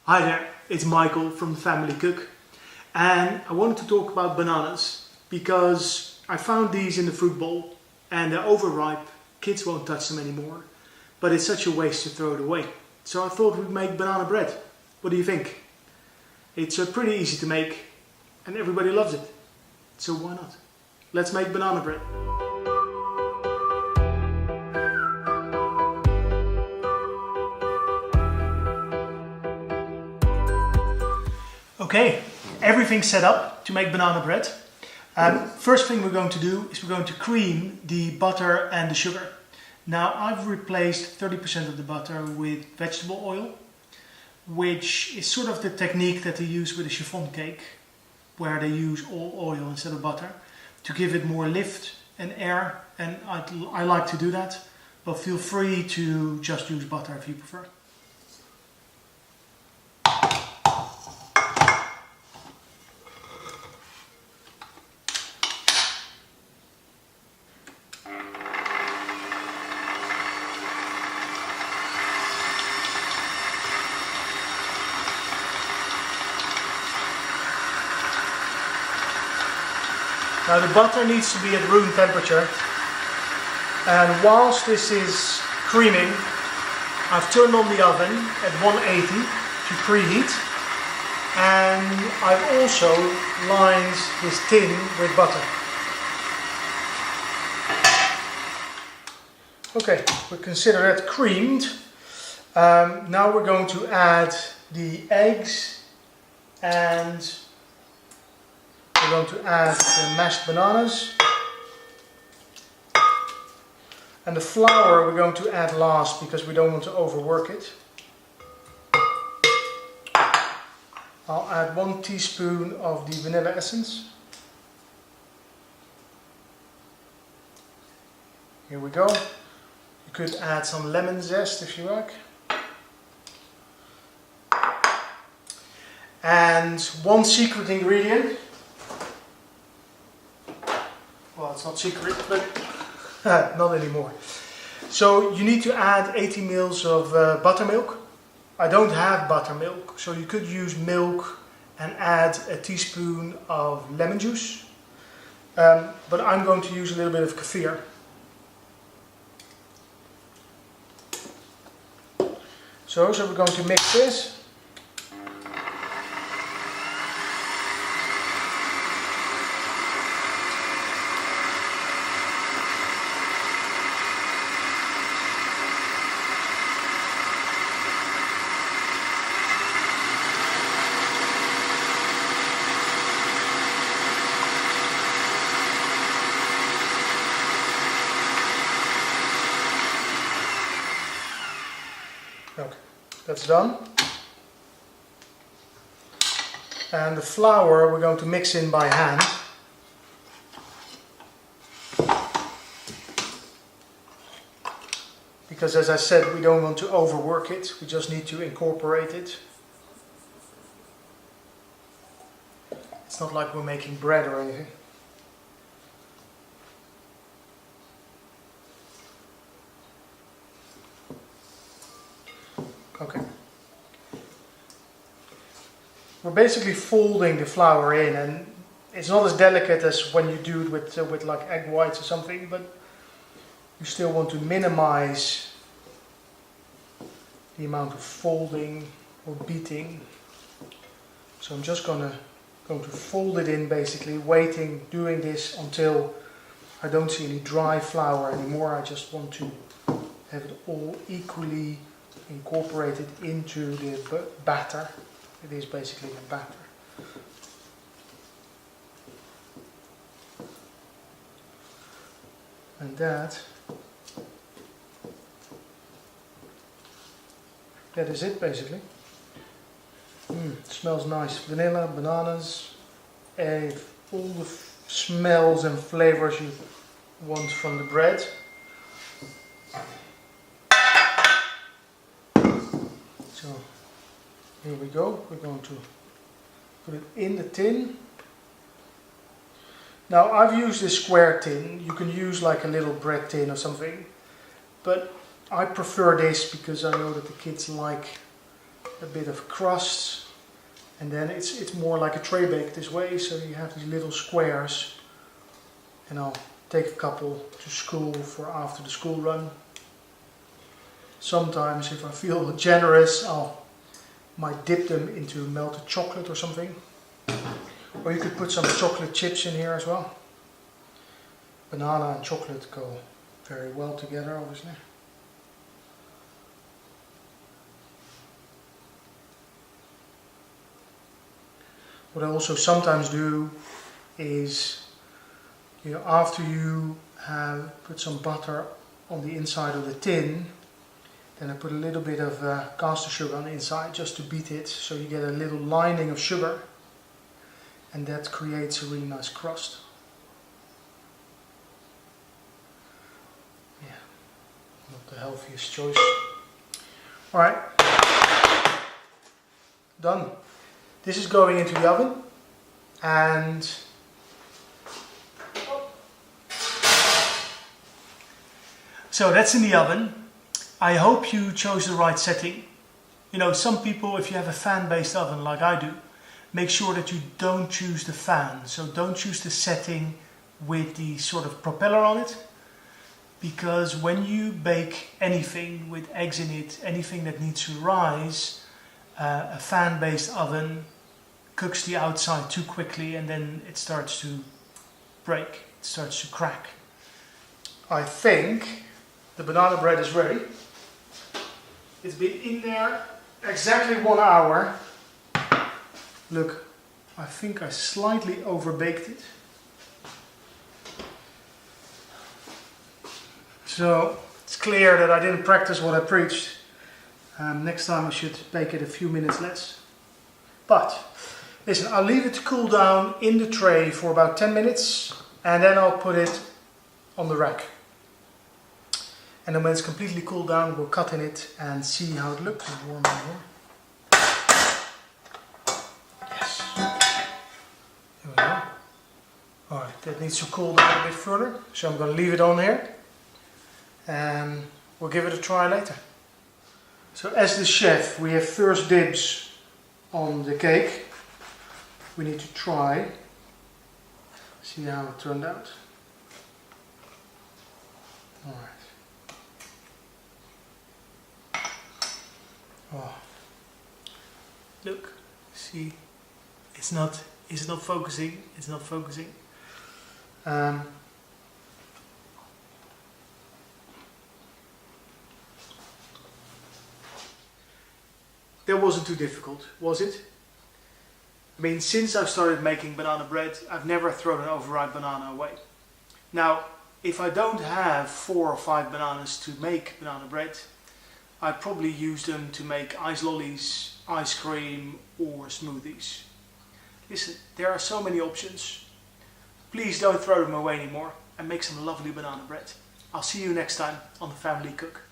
Hi there, it's Michael from The Family Cook, and I wanted to talk about bananas because I found these in the fruit bowl and they're overripe, kids won't touch them anymore, but it's such a waste to throw it away. So I thought we'd make banana bread. What do you think? It's pretty easy to make and everybody loves it, so why not? Let's make banana bread. Okay, everything's set up to make banana bread. First thing we're going to do is we're going to cream the butter and the sugar. Now I've replaced 30% of the butter with vegetable oil, which is sort of the technique that they use with a chiffon cake, where they use all oil instead of butter to give it more lift and air, and I like to do that, but feel free to just use butter if you prefer. Now the butter needs to be at room temperature, and whilst this is creaming, I've turned on the oven at 180 to preheat, and I've also lined this tin with butter. Okay, we consider that creamed. Now we're going to add the eggs, and we're going to add the mashed bananas, and the flour we're going to add last because we don't want to overwork it. I'll add 1 teaspoon of the vanilla essence. Here we go. You could add some lemon zest if you like. And 1 secret ingredient. Well, it's not secret, but not anymore. So you need to add 80 ml of buttermilk. I don't have buttermilk, so you could use milk and add a teaspoon of lemon juice. But I'm going to use a little bit of kefir. So we're going to mix this. Okay, that's done. And the flour we're going to mix in by hand. Because as I said, we don't want to overwork it, we just need to incorporate it. It's not like we're making bread or anything. Okay. We're basically folding the flour in, and it's not as delicate as when you do it with like egg whites or something, but you still want to minimize the amount of folding or beating. So I'm just going to fold it in, basically doing this until I don't see any dry flour anymore. I just want to have it all equally incorporated into the batter. It is basically a batter. And that is it basically. It smells nice. Vanilla, bananas, all the smells and flavors you want from the bread. So here we go. We're going to put it in the tin. Now I've used this square tin. You can use like a little bread tin or something, but I prefer this because I know that the kids like a bit of crust, and then it's more like a tray bake this way, so you have these little squares, and I'll take a couple to school for after the school run. Sometimes if I feel generous, might dip them into melted chocolate or something. Or you could put some chocolate chips in here as well. Banana and chocolate go very well together, obviously. What I also sometimes do is, after you have put some butter on the inside of the tin, then I put a little bit of caster sugar on the inside just to beat it, so you get a little lining of sugar, and that creates a really nice crust. Yeah, not the healthiest choice. Alright, done. This is going into the oven, and so that's in the oven. I hope you chose the right setting. Some people, if you have a fan-based oven like I do, make sure that you don't choose the fan. So don't choose the setting with the sort of propeller on it, because when you bake anything with eggs in it, anything that needs to rise, a fan-based oven cooks the outside too quickly, and then it starts to break, it starts to crack. I think the banana bread is ready. It's been in there exactly 1 hour. Look, I think I slightly overbaked it. So it's clear that I didn't practice what I preached. Next time I should bake it a few minutes less. But listen, I'll leave it to cool down in the tray for about 10 minutes, and then I'll put it on the rack. And then when it's completely cooled down, we'll cut in it and see how it looks. Warm and warm. Yes. Here we go. Alright, that needs to cool down a bit further. So I'm going to leave it on here, and we'll give it a try later. So as the chef, we have first dibs on the cake. We need to try, see how it turned out. Alright. Oh. Look, see, it's not focusing, it's not focusing. That wasn't too difficult, was it? I mean, since I've started making banana bread, I've never thrown an overripe banana away. Now, if I don't have 4 or 5 bananas to make banana bread, I probably use them to make ice lollies, ice cream, or smoothies. Listen, there are so many options. Please don't throw them away anymore, and make some lovely banana bread. I'll see you next time on The Family Cook.